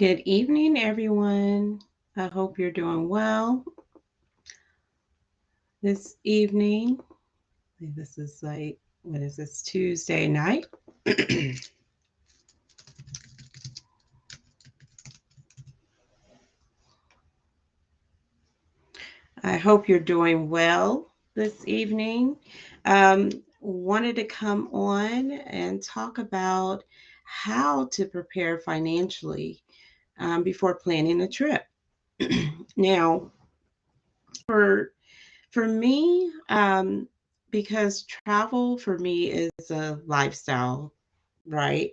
Good evening, everyone. I hope you're doing well this evening. This is like, what is this, Tuesday night? I hope you're doing well this evening. Um, Wanted to come on and talk about how to prepare financially before planning a trip. Now, for For me, because travel for me is a lifestyle, right?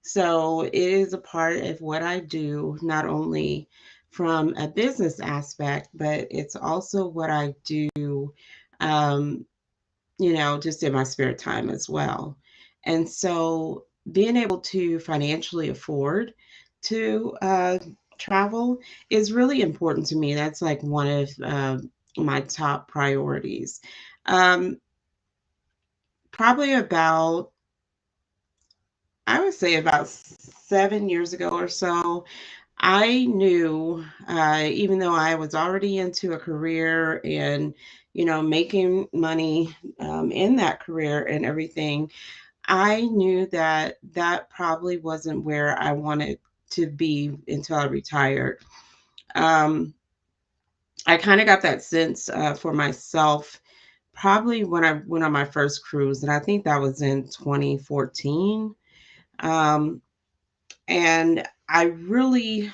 So it is a part of what I do, not only from a business aspect, but it's also what I do, um, just in my spare time as well. And so being able to financially afford to travel is really important to me. That's like one of my top priorities. Um, Probably about, I would say about 7 years ago or so, I knew, even though I was already into a career and, making money in that career and everything, I knew that that probably wasn't where I wanted to be until I retired. Um, I kind of got that sense for myself probably when I went on my first cruise, and I think that was in 2014. Um, and I really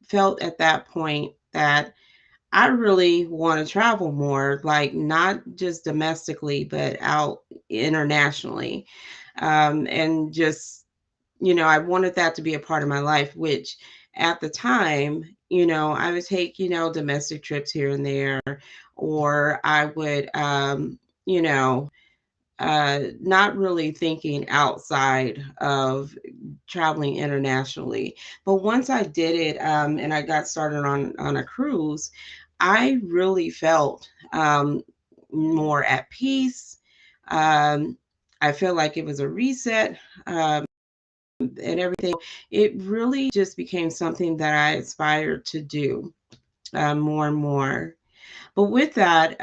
felt at that point that I really want to travel more, like not just domestically, but out internationally. And just, I wanted that to be a part of my life, which at the time, I would take, domestic trips here and there, or I would, you know, not really thinking outside of traveling internationally. But once I did it, and I got started on a cruise, I really felt more at peace. Um, I feel like it was a reset and everything. It really just became something that I aspired to do more and more. But with that,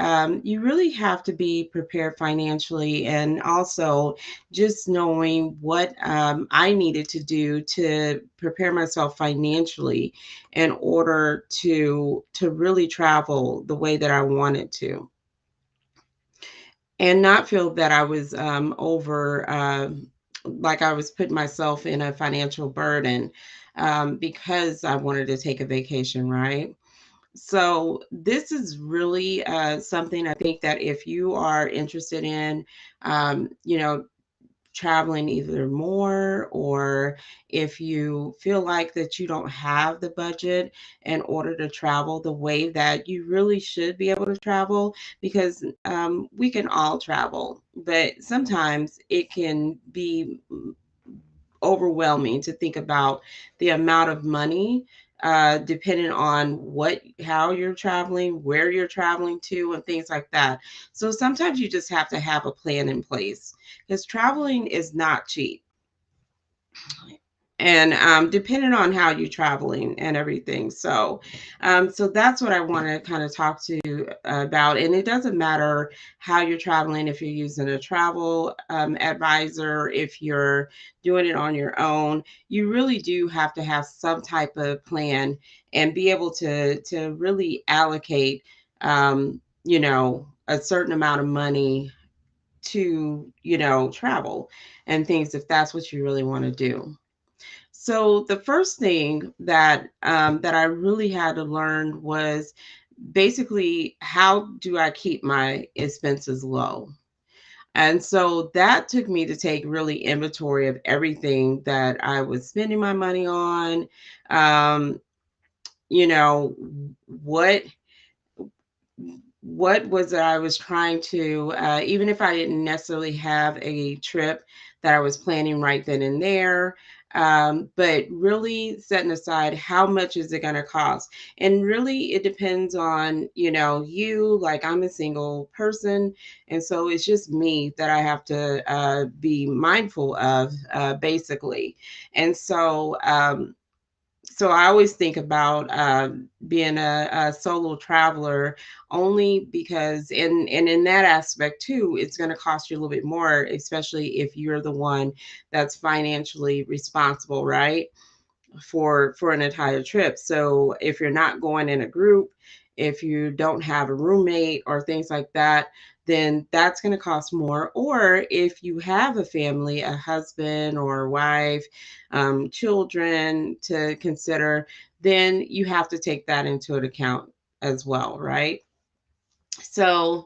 you really have to be prepared financially, and also just knowing what I needed to do to prepare myself financially in order to really travel the way that I wanted to, and not feel that I was over. Like I was putting myself in a financial burden because I wanted to take a vacation, right? So this is really something I think that if you are interested in, um, you know, traveling either more, or if you feel like that you don't have the budget in order to travel the way that you really should be able to travel, because we can all travel, but sometimes it can be overwhelming to think about the amount of money depending on how you're traveling, where you're traveling to, and things like that. So sometimes you just have to have a plan in place, because traveling is not cheap. And depending on how you're traveling and everything. So that's what I want to kind of talk to you about. And it doesn't matter how you're traveling, if you're using a travel advisor, if you're doing it on your own. You really do have to have some type of plan and be able to really allocate, a certain amount of money to, travel and things, if that's what you really want to do. So the first thing that I really had to learn was basically, how do I keep my expenses low? And so that took me to take really inventory of everything that I was spending my money on. Um, you know, what what was it I was trying to, even if I didn't necessarily have a trip that I was planning right then and there, but really setting aside how much is it going to cost. And really, it depends on, you, like I'm a single person. And so it's just me that I have to be mindful of, basically. And so, So I always think about being a solo traveler only because, and in that aspect too, it's going to cost you a little bit more, especially if you're the one that's financially responsible, right? For an entire trip. So if you're not going in a group, if you don't have a roommate or things like that, then that's going to cost more. Or if you have a family, a husband or wife, children to consider, then you have to take that into account as well, right? So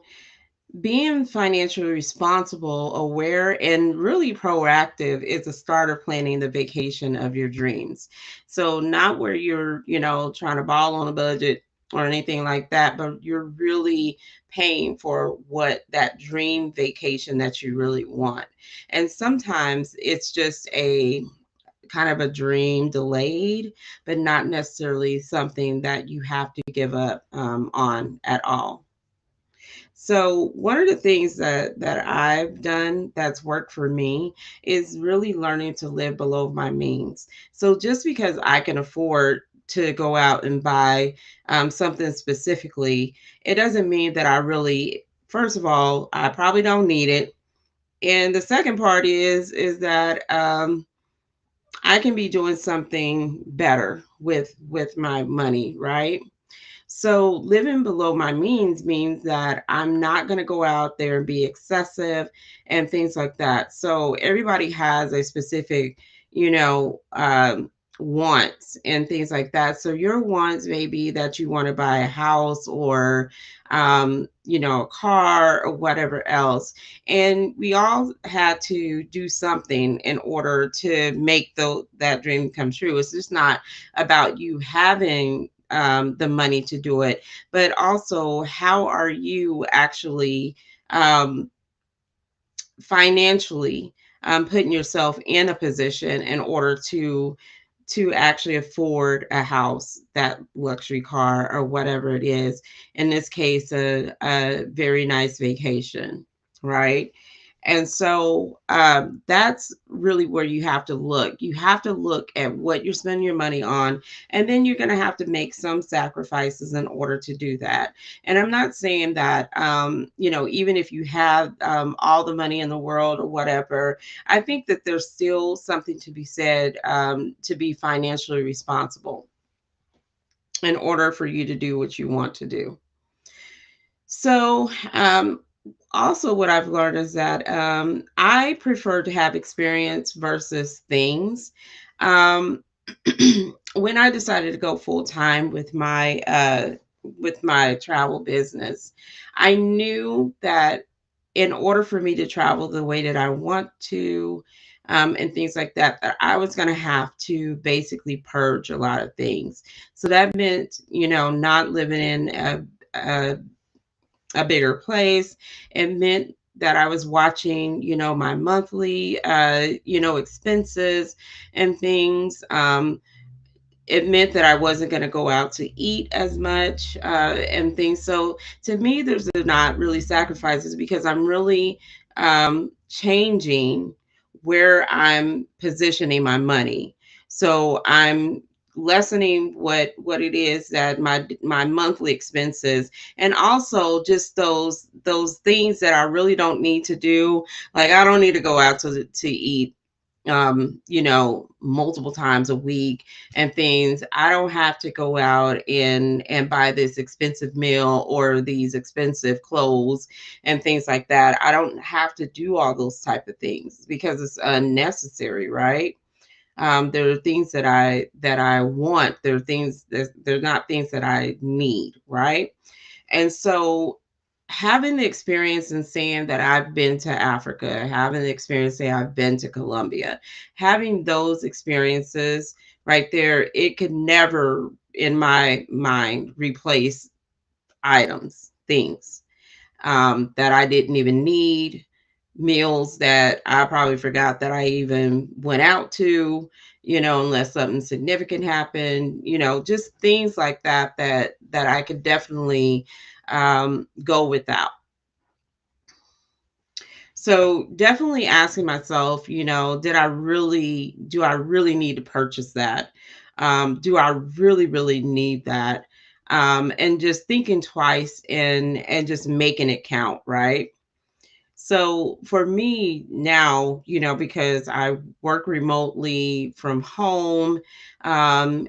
being financially responsible, aware, and really proactive is the start of planning the vacation of your dreams. So, not where you're, trying to ball on a budget or anything like that, but you're really paying for what that dream vacation that you really want. And sometimes it's just a kind of a dream delayed, but not necessarily something that you have to give up on at all. So one of the things that I've done that's worked for me is really learning to live below my means. So just because I can afford to go out and buy something specifically, it doesn't mean that I really. First of all, I probably don't need it, and the second part is that I can be doing something better with my money, right? So living below my means that I'm not going to go out there and be excessive and things like that. So everybody has a specific, you know, wants and things like that. So your wants may be that you want to buy a house or, a car or whatever else. And we all had to do something in order to make that dream come true. It's just not about you having the money to do it, but also how are you actually um, financially putting yourself in a position in order to actually afford a house, that luxury car, or whatever it is. In this case, a very nice vacation, right? And so that's really where you have to look. You have to look at what you're spending your money on, and then you're going to have to make some sacrifices in order to do that. And I'm not saying that, even if you have all the money in the world or whatever, I think that there's still something to be said to be financially responsible in order for you to do what you want to do. So, also, what I've learned is that I prefer to have experience versus things. Um, when I decided to go full time with my travel business, I knew that in order for me to travel the way that I want to, and things like that, that I was going to have to basically purge a lot of things. So that meant, not living in a bigger place. It meant that I was watching, my monthly, expenses and things. It meant that I wasn't going to go out to eat as much and things. So to me, there's not really sacrifices because I'm really changing where I'm positioning my money. So I'm lessening what it is that my monthly expenses, and also just those things that I really don't need to do. Like I don't need to go out to eat multiple times a week and things. I don't have to go out and buy this expensive meal or these expensive clothes and things like that. I don't have to do all those type of things because it's unnecessary, right? There are things that I want. There are things that they're not things that I need, right? And so having the experience and saying that I've been to Africa, having the experience saying I've been to Colombia, having those experiences right there, it could never in my mind replace items, things that I didn't even need, meals that I probably forgot that I even went out to, unless something significant happened, just things like that I could definitely go without. So definitely asking myself, do I really need to purchase that? Do I really, really need that? And just thinking twice and just making it count, right? So for me now, because I work remotely from home,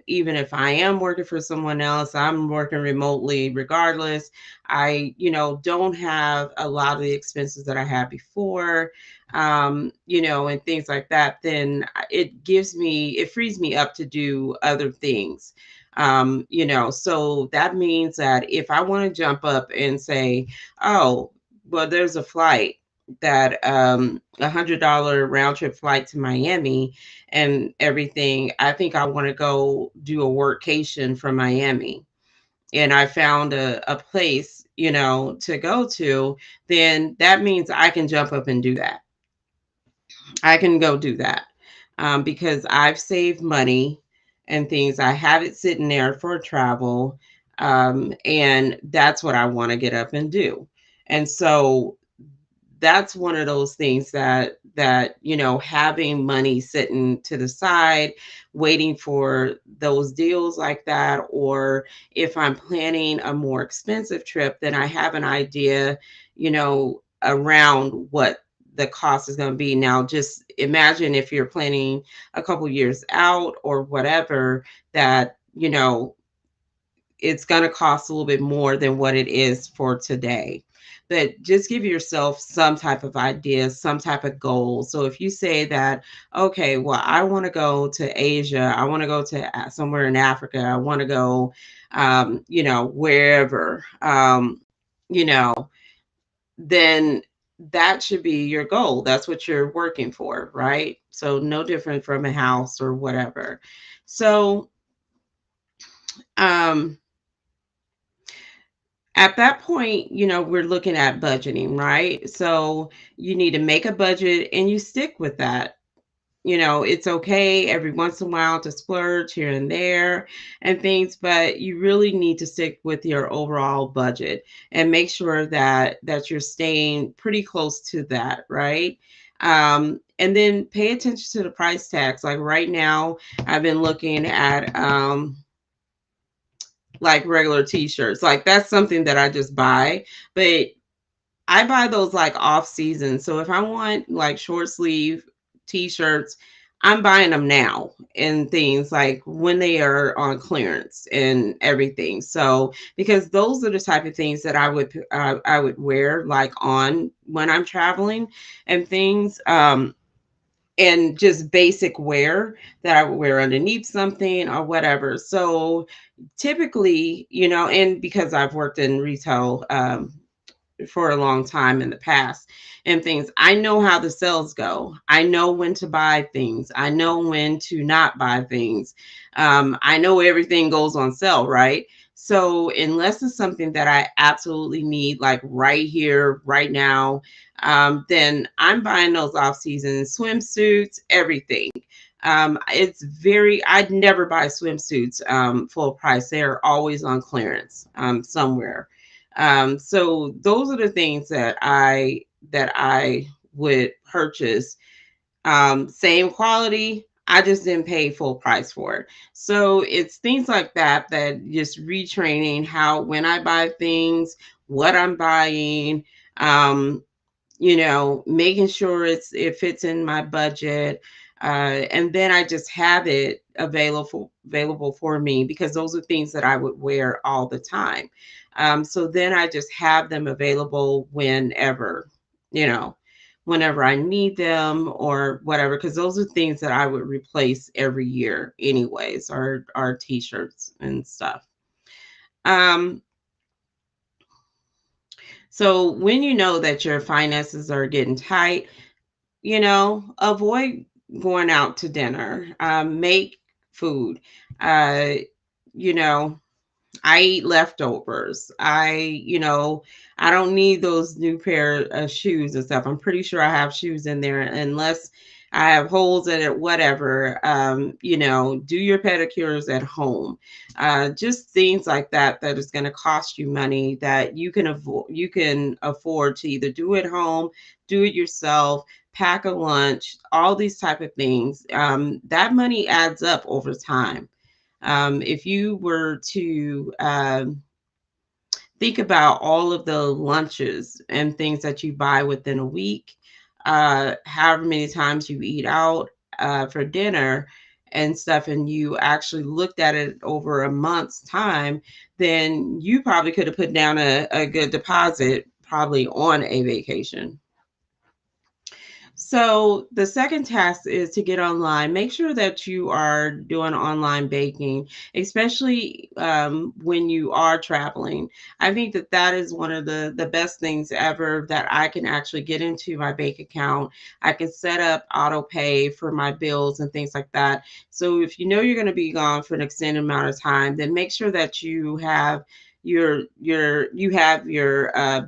even if I am working for someone else, I'm working remotely regardless. I, don't have a lot of the expenses that I had before, and things like that. Then it frees me up to do other things. So that means that if I want to jump up and say, oh, well, there's a flight that $100 round trip flight to Miami and everything. I think I want to go do a workcation from Miami. And I found a place, to go to, then that means I can jump up and do that. I can go do that because I've saved money and things. I have it sitting there for travel. And that's what I want to get up and do. And so that's one of those things that having money sitting to the side waiting for those deals like that, or if I'm planning a more expensive trip, then I have an idea around what the cost is going to be. Now just imagine if you're planning a couple years out or whatever, that it's going to cost a little bit more than what it is for today. But just give yourself some type of idea, some type of goal. So if you say that, okay, well, I want to go to Asia, I want to go to somewhere in Africa, I want to go, wherever, you know, then that should be your goal. That's what you're working for, right? So no different from a house or whatever. So, um, at that point, we're looking at budgeting, right? So you need to make a budget and you stick with that. It's okay every once in a while to splurge here and there and things, but you really need to stick with your overall budget and make sure that you're staying pretty close to that, right? And then pay attention to the price tags. Like right now, I've been looking at like regular t-shirts. Like that's something that I just buy, but I buy those like off season. So if I want like short sleeve t-shirts, I'm buying them now and things like when they are on clearance and everything. So because those are the type of things that I would wear like on when I'm traveling and things. And just basic wear that I would wear underneath something or whatever. So typically, and because I've worked in retail for a long time in the past and things, I know how the sales go. I know when to buy things. I know when to not buy things. I know everything goes on sale, right? So unless it's something that I absolutely need, like right here, right now, then I'm buying those off season swimsuits, everything. I'd never buy swimsuits full price. They're always on clearance somewhere. So those are the things that I would purchase. Same quality, I just didn't pay full price for it. So it's things like that just retraining how when I buy things, what I'm buying, um, making sure it fits in my budget. And then I just have it available for me because those are things that I would wear all the time. So then I just have them available you know, whenever I need them or whatever, because those are things that I would replace every year anyways, or t-shirts and stuff. Um, so when you know that your finances are getting tight, avoid going out to dinner. Make food. Uh, you know, I eat leftovers. I don't need those new pair of shoes and stuff. I'm pretty sure I have shoes in there unless I have holes in it, whatever. Do your pedicures at home. Just things like that is going to cost you money that you can afford to either do at home, do it yourself, pack a lunch, all these type of things. That money adds up over time. If you were to think about all of the lunches and things that you buy within a week, however many times you eat out for dinner and stuff, and you actually looked at it over a month's time, then you probably could have put down a good deposit probably on a vacation. So the second task is to get online. Make sure that you are doing online baking, especially when you are traveling. I think that that is one of the best things ever that I can actually get into my bank account. I can set up auto pay for my bills and things like that. So if you know you're going to be gone for an extended amount of time, then make sure that you have your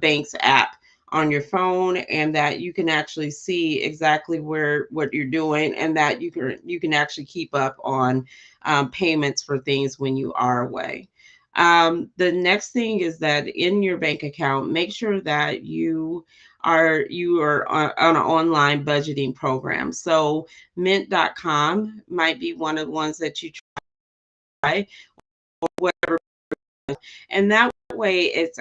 bank's app on your phone, and that you can actually see exactly where what you're doing, and that you can actually keep up on payments for things when you are away. The next thing is that in your bank account, make sure that you are on an online budgeting program. So mint.com might be one of the ones that you try, or whatever, and that way it's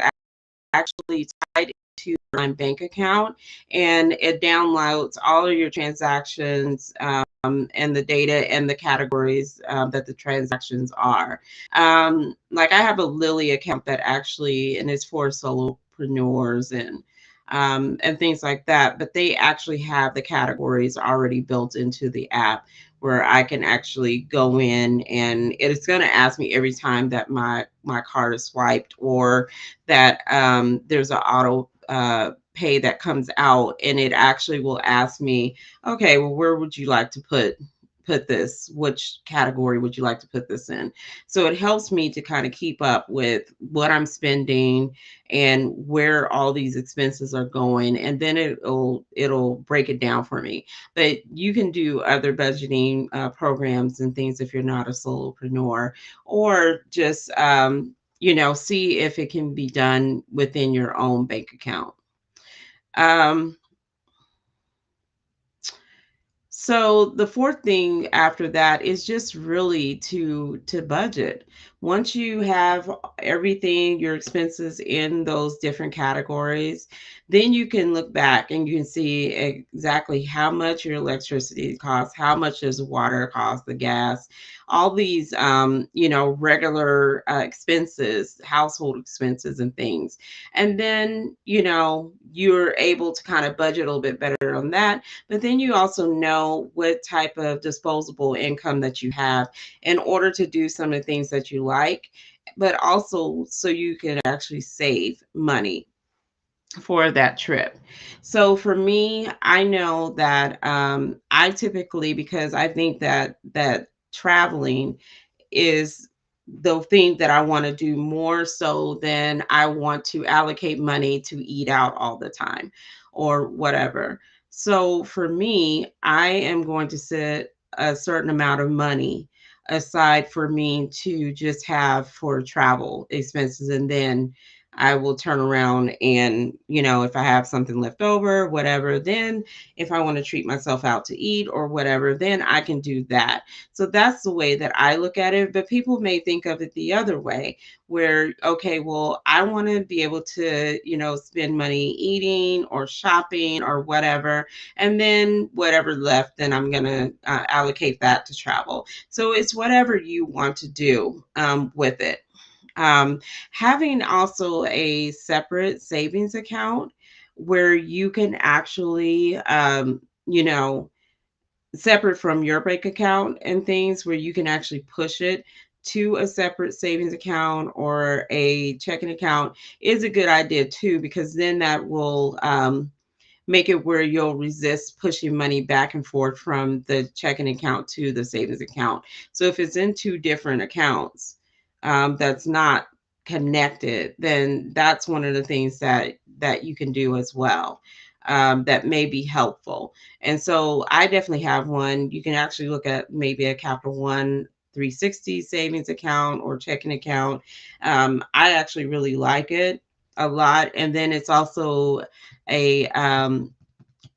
actually tied to your online bank account, and it downloads all of your transactions, and the data and the categories that the transactions are. Like I have a Lily account that actually, and it's for solopreneurs and things like that, but they actually have the categories already built into the app, where I can actually go in, and it's going to ask me every time that my card is swiped, or that there's an auto pay that comes out, and it actually will ask me, okay, well, where would you like to put this? Which category would you like to put this in? So it helps me to kind of keep up with what I'm spending and where all these expenses are going, and then it'll break it down for me. But you can do other budgeting programs and things if you're not a solopreneur, or just see if it can be done within your own bank account. Um, So the fourth thing after that is just really to budget. Once you have everything, your expenses in those different categories, then you can look back and you can see exactly how much your electricity costs, how much does water cost, the gas, all these regular expenses, household expenses and things. And then, you're able to kind of budget a little bit better on that, but then you also know what type of disposable income that you have in order to do some of the things that you like, but also so you can actually save money for that trip. So for me, I know that I typically, because I think that traveling is the thing that I want to do more so than I want to allocate money to eat out all the time or whatever. So for me, I am going to set a certain amount of money aside for me to just have for travel expenses, and then I will turn around and, if I have something left over, whatever, then if I want to treat myself out to eat or whatever, then I can do that. So that's the way that I look at it. But people may think of it the other way, where, okay, well, I want to be able to, spend money eating or shopping or whatever. And then whatever left, then I'm going to allocate that to travel. So it's whatever you want to do with it. Um, Having also a separate savings account where you can actually, separate from your bank account and things, where you can actually push it to a separate savings account or a checking account, is a good idea too, because then that will make it where you'll resist pushing money back and forth from the checking account to the savings account. So if it's in two different accounts, that's not connected, then that's one of the things that you can do as well. That may be helpful. And so I definitely have one. You can actually look at maybe a Capital One 360 savings account or checking account. I actually really like it a lot. And then it's also a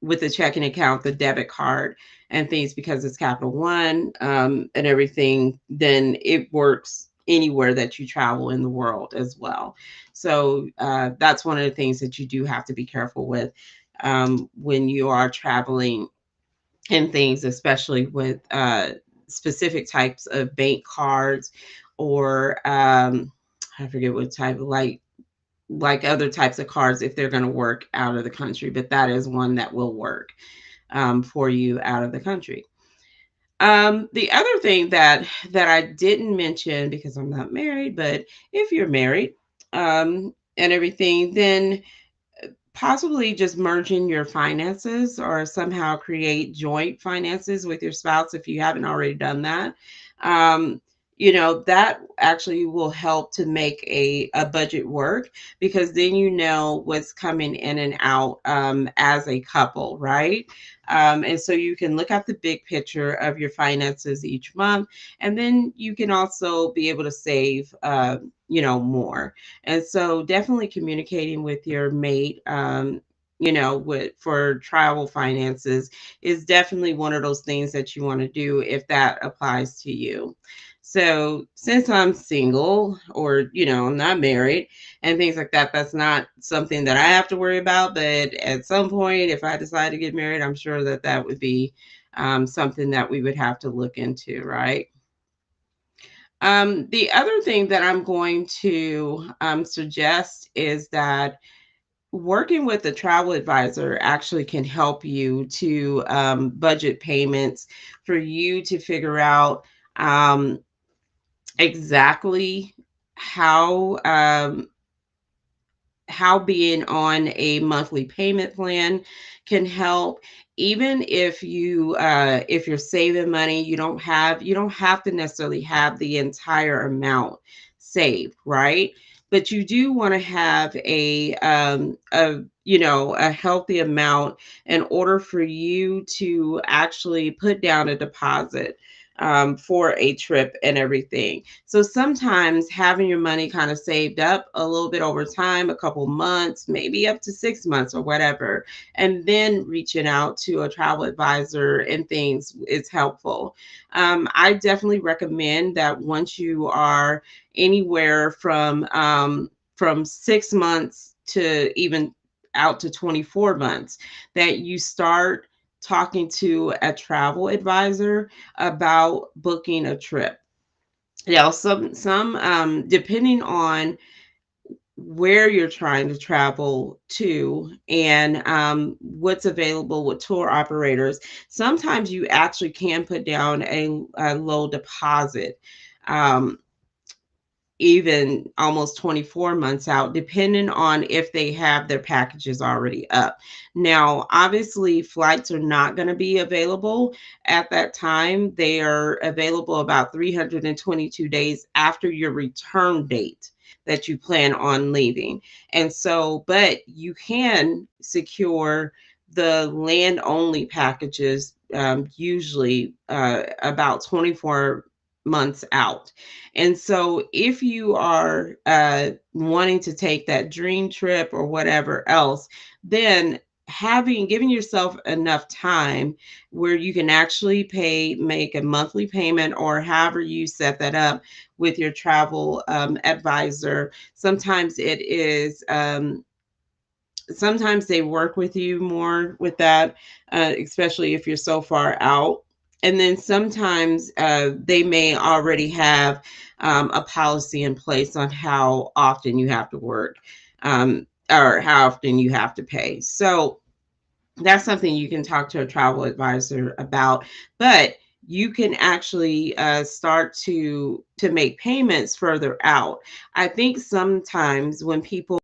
with the checking account, the debit card, and things, because it's Capital One, and everything, then it works anywhere that you travel in the world as well. So that's one of the things that you do have to be careful with when you are traveling and things, especially with specific types of bank cards, or I forget what type, like other types of cards, if they're going to work out of the country. But that is one that will work for you out of the country. The other thing that I didn't mention, because I'm not married, but if you're married and everything, then possibly just merging your finances, or somehow create joint finances with your spouse if you haven't already done that. Um, that actually will help to make a budget work, because then you know what's coming in and out as a couple, right? And so you can look at the big picture of your finances each month, and then you can also be able to save, more. And so definitely communicating with your mate, with for travel finances, is definitely one of those things that you want to do if that applies to you. So since I'm single, or I'm not married and things like that, that's not something that I have to worry about. But at some point, if I decide to get married, I'm sure that that would be something that we would have to look into, right? The other thing that I'm going to suggest is that working with a travel advisor actually can help you to budget payments, for you to figure out um, exactly how being on a monthly payment plan can help. Even if you're saving money, you don't have to necessarily have the entire amount saved, right? But you do want to have a healthy amount in order for you to actually put down a deposit for a trip and everything. So sometimes having your money kind of saved up a little bit over time, a couple months, maybe up to 6 months or whatever, and then reaching out to a travel advisor and things is helpful. I definitely recommend that once you are anywhere from 6 months to even out to 24 months, that you start talking to a travel advisor about booking a trip. Now, some depending on where you're trying to travel to, and what's available with tour operators, sometimes you actually can put down a low deposit. Um, Even almost 24 months out, depending on if they have their packages already up. Now, obviously, flights are not going to be available at that time. They are available about 322 days after your return date that you plan on leaving. And so, but you can secure the land only packages, usually about 24 months out. And so, if you are wanting to take that dream trip or whatever else, then giving yourself enough time where you can actually make a monthly payment, or however you set that up with your travel advisor. Sometimes they work with you more with that, especially if you're so far out. And then sometimes they may already have a policy in place on how often you have to work, or how often you have to pay. So that's something you can talk to a travel advisor about. But you can actually start to make payments further out. I think sometimes when people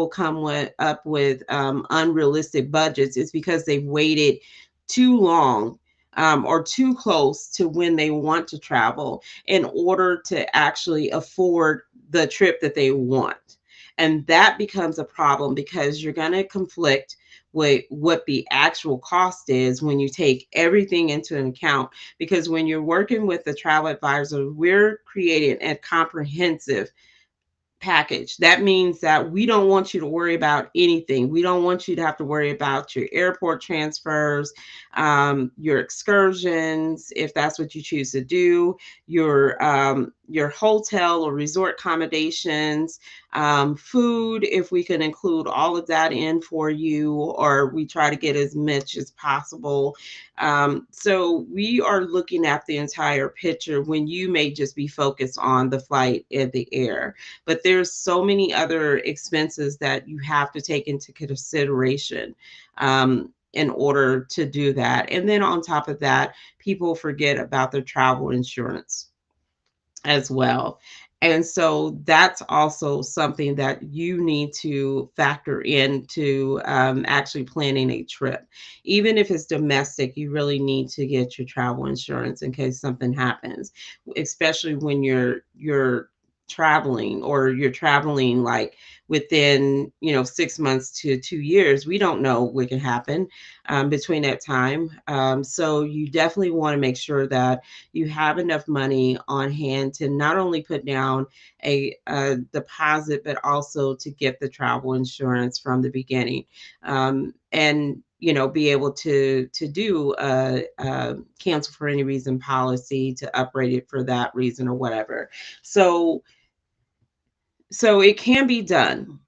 up with unrealistic budgets, it's because they've waited too long, or too close to when they want to travel, in order to actually afford the trip that they want. And that becomes a problem, because you're going to conflict what the actual cost is when you take everything into an account. Because when you're working with the travel advisor, we're creating a comprehensive package. That means that we don't want you to worry about anything. We don't want you to have to worry about your airport transfers, your excursions, if that's what you choose to do, your hotel or resort accommodations, food, if we can include all of that in for you, or we try to get as much as possible. So we are looking at the entire picture when you may just be focused on the flight and the air. But there's so many other expenses that you have to take into consideration in order to do that. And then on top of that, people forget about their travel insurance as well. And so that's also something that you need to factor into actually planning a trip. Even if it's domestic, you really need to get your travel insurance in case something happens, especially when you're traveling, or you're traveling like within 6 months to 2 years. We don't know what can happen between that time. So you definitely want to make sure that you have enough money on hand to not only put down a deposit, but also to get the travel insurance from the beginning, and be able to do a cancel for any reason policy, to upgrade it for that reason or whatever. So it can be done.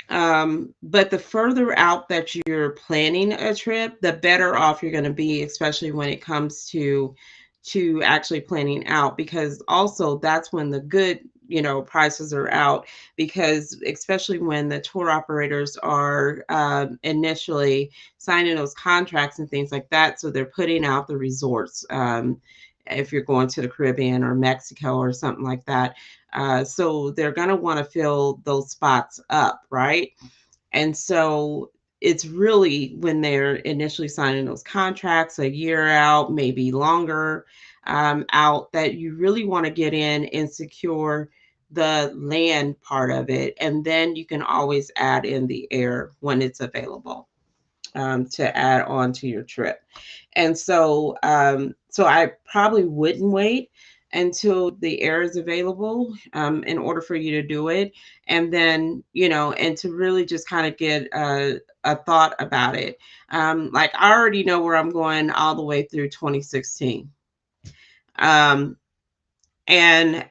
But the further out that you're planning a trip, the better off you're going to be, especially when it comes to actually planning out, because also that's when the good prices are out, because especially when the tour operators are initially signing those contracts and things like that, so they're putting out the resorts, if you're going to the Caribbean or Mexico or something like that. So they're going to want to fill those spots up, right? And so it's really when they're initially signing those contracts, a year out, maybe longer out, that you really want to get in and secure the land part of it. And then you can always add in the air when it's available, to add on to your trip. And so I probably wouldn't wait until the air is available, in order for you to do it. And then, and to really just kind of get a thought about it. Like, I already know where I'm going all the way through 2016. Um, and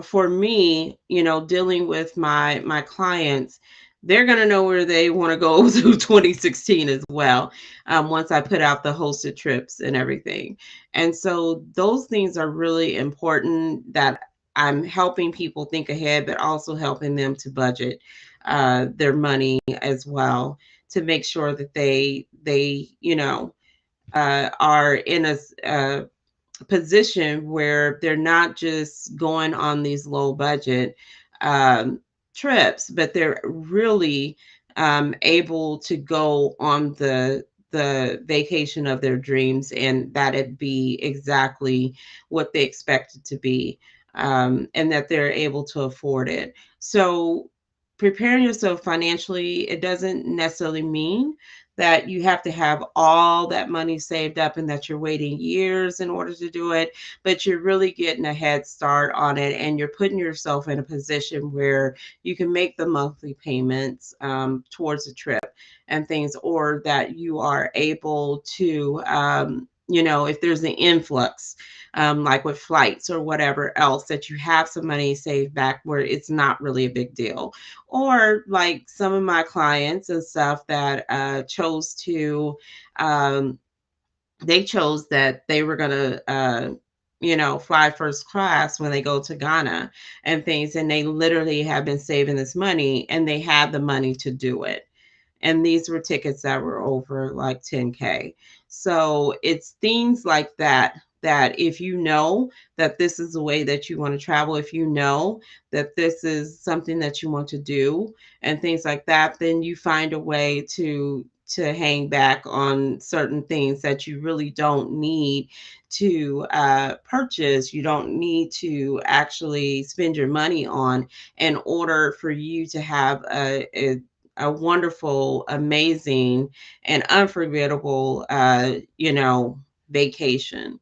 for me, dealing with my clients, they're going to know where they want to go through 2016 as well, once I put out the hosted trips and everything. And so those things are really important, that I'm helping people think ahead, but also helping them to budget their money as well, to make sure that they are in a position where they're not just going on these low budget um, trips, but they're really able to go on the vacation of their dreams, and that it be exactly what they expect it to be, and that they're able to afford it. So preparing yourself financially, it doesn't necessarily mean that you have to have all that money saved up and that you're waiting years in order to do it, but you're really getting a head start on it, and you're putting yourself in a position where you can make the monthly payments towards the trip and things, or that you are able to, if there's an influx, like with flights or whatever else, that you have some money saved back where it's not really a big deal. Or like some of my clients and stuff that chose to, um, they chose that they were going to, fly first class when they go to Ghana and things. And they literally have been saving this money, and they had the money to do it, and these were tickets that were over like 10K. So it's things like that, that if you know that this is the way that you want to travel, if you know that this is something that you want to do and things like that, then you find a way to hang back on certain things that you really don't need to purchase. You don't need to actually spend your money on, in order for you to have a wonderful, amazing, and unforgettable, vacation.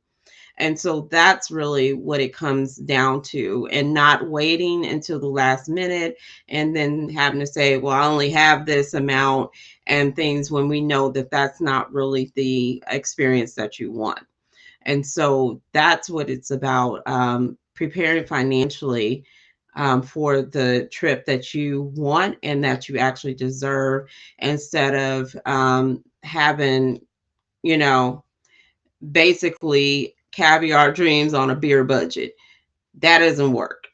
And so that's really what it comes down to, and not waiting until the last minute and then having to say, well, I only have this amount and things, when we know that that's not really the experience that you want. And so that's what it's about, preparing financially, for the trip that you want and that you actually deserve, instead of having, you know, basically caviar dreams on a beer budget. That doesn't work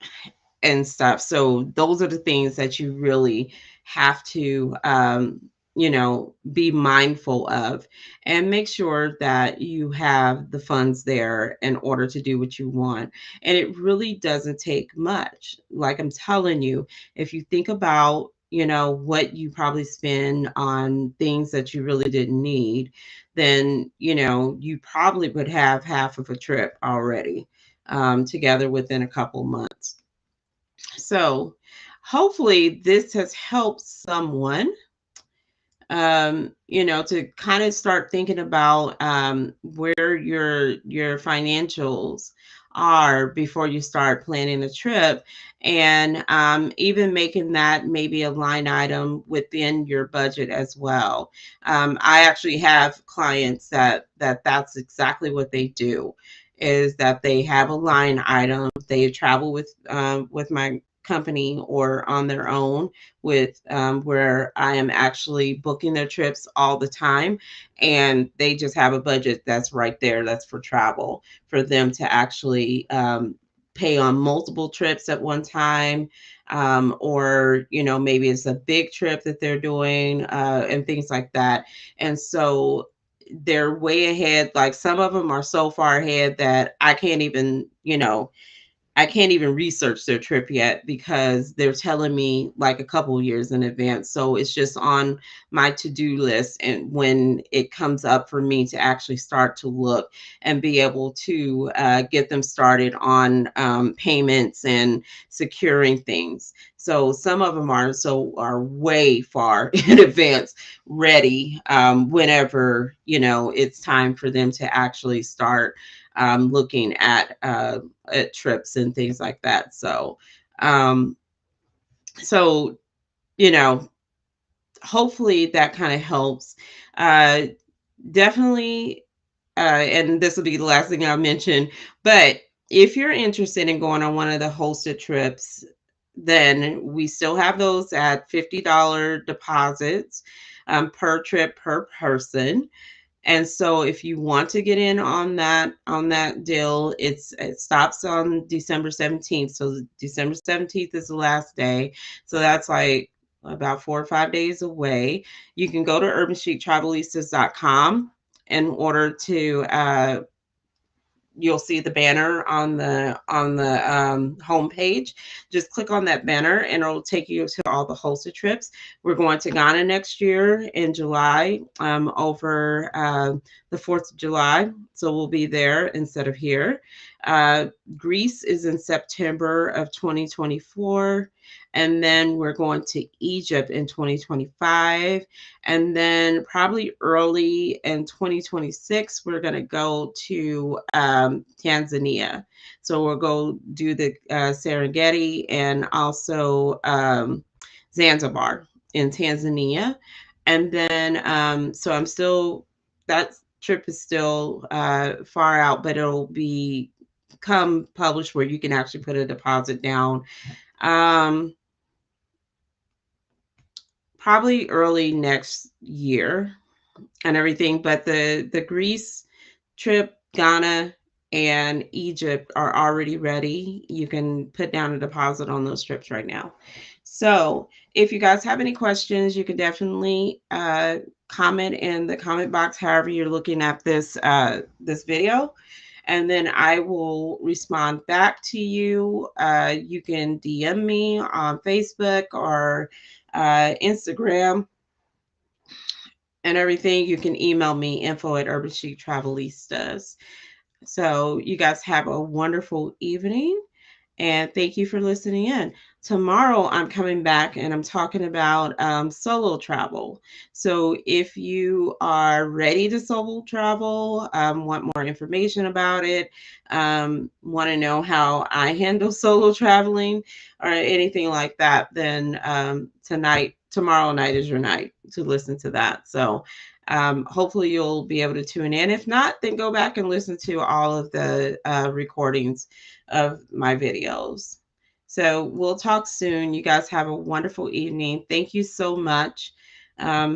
and stuff. So those are the things that you really have to, be mindful of, and make sure that you have the funds there in order to do what you want. And it really doesn't take much. Like I'm telling you, if you think about, what you probably spend on things that you really didn't need, then, you probably would have half of a trip already, together within a couple months. So hopefully this has helped someone, to kind of start thinking about, where your financials are before you start planning a trip, and even making that maybe a line item within your budget as well. I actually have clients that's exactly what they do, is that they have a line item. They travel with my company or on their own, with, where I am actually booking their trips all the time, and they just have a budget that's right there, that's for travel, for them to actually, pay on multiple trips at one time, or maybe it's a big trip that they're doing, and things like that. And so they're way ahead. Like some of them are so far ahead that I can't even research their trip yet, because they're telling me like a couple years in advance. So it's just on my to-do list. And when it comes up for me to actually start to look and be able to, get them started on, payments and securing things. So some of them are way far in advance, ready, whenever it's time for them to actually start, looking at trips and things like that. Um, so you know, hopefully that kind of helps. Uh, Definitely, and this will be the last thing I'll mention, but if you're interested in going on one of the hosted trips, then we still have those at $50 deposits, per trip per person. And so if you want to get in on that deal, it stops on December 17th. So December 17th is the last day. So that's like about 4 or 5 days away. You can go to urbanchictravelistas.com in order to, you'll see the banner on the homepage. Just click on that banner and it'll take you to all the hosted trips. We're going to Ghana next year in July, over, the 4th of July. So we'll be there instead of here. Greece is in September of 2024. And then we're going to Egypt in 2025. And then probably early in 2026, we're going to go to, Tanzania. So we'll go do the, Serengeti, and also, Zanzibar in Tanzania. And then, so that trip is still, far out, but it'll be come published where you can actually put a deposit down. Um, Probably early next year and everything. But the Greece trip, Ghana, and Egypt are already ready. You can put down a deposit on those trips right now. So if you guys have any questions, you can definitely, comment in the comment box, however you're looking at this video, and then I will respond back to you. You can DM me on Facebook or, Instagram and everything. You can email me info@urbanchictravelistas. So you guys have a wonderful evening, And thank you for listening in. Tomorrow, I'm coming back and I'm talking about solo travel. So, if you are ready to solo travel, want more information about it, want to know how I handle solo traveling or anything like that, then tomorrow night is your night to listen to that. So, hopefully, you'll be able to tune in. If not, then go back and listen to all of the recordings of my videos. So we'll talk soon. You guys have a wonderful evening. Thank you so much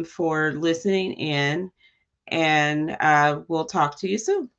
for listening in, and we'll talk to you soon.